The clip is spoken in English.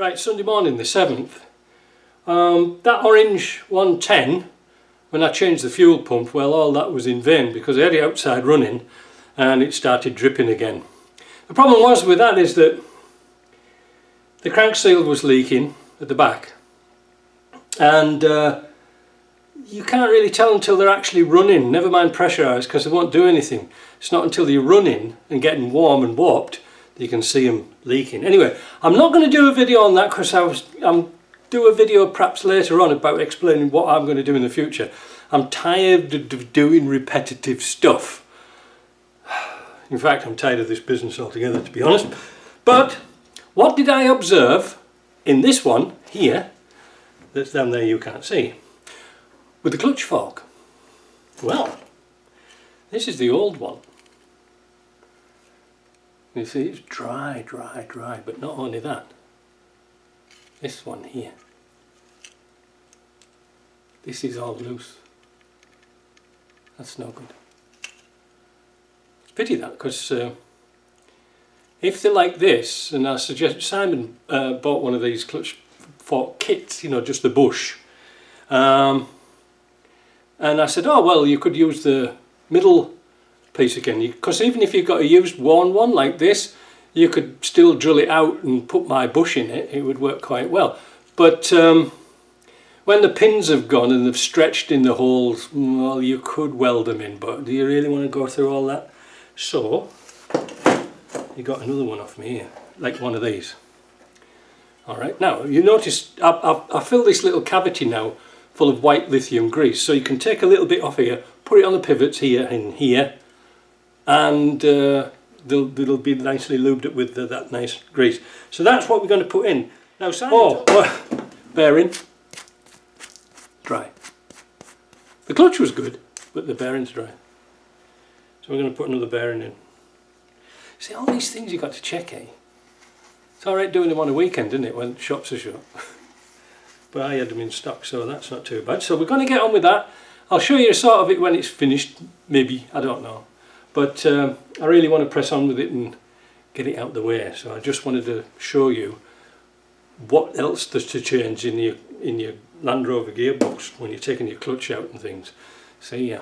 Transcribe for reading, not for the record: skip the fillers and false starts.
Right, Sunday morning the 7th. That orange 110, when I changed the fuel pump, well, all that was in vain because I had it outside running and it started dripping again. The problem was with that is that the crank seal was leaking at the back, and you can't really tell until they're actually running, never mind pressurised, because they won't do anything. It's not until you're running and getting warm and warped that you can see them leaking. Anyway, I'm not going to do a video on that because I'm do a video perhaps later on about explaining what I'm going to do in the future. I'm tired of doing repetitive stuff. In fact, I'm tired of this business altogether, to be honest. But what did I observe in this one here, that's down there you can't see, with the clutch fork? Well, this is the old one. You see, it's dry, but not only that. This one here. This is all loose. That's no good. It's a pity that, because if they're like this, and I suggest Simon bought one of these clutch fork kits, you know, just the bush. And I said, oh well, you could use the middle piece again, because even if you've got a used worn one like this, you could still drill it out and put my bush in it. It would work quite well. But when the pins have gone and they've stretched in the holes, well, you could weld them in, but do you really want to go through all that? So you got another one off me here, like one of these. Alright, now you notice I filled this little cavity now full of white lithium grease, so you can take a little bit off here, put it on the pivots here and here, and they'll be nicely lubed up with that nice grease. So that's what we're going to put in. Now Simon, bearing, dry. The clutch was good, but the bearing's dry. So we're going to put another bearing in. See, all these things you've got to check, eh? It's alright doing them on a weekend, isn't it, when shops are shut? But I had them in stock, so that's not too bad. So we're going to get on with that. I'll show you a sort of it when it's finished, maybe, I don't know. But I really want to press on with it and get it out the way. So I just wanted to show you what else there's to change in your Land Rover gearbox when you're taking your clutch out and things. See ya.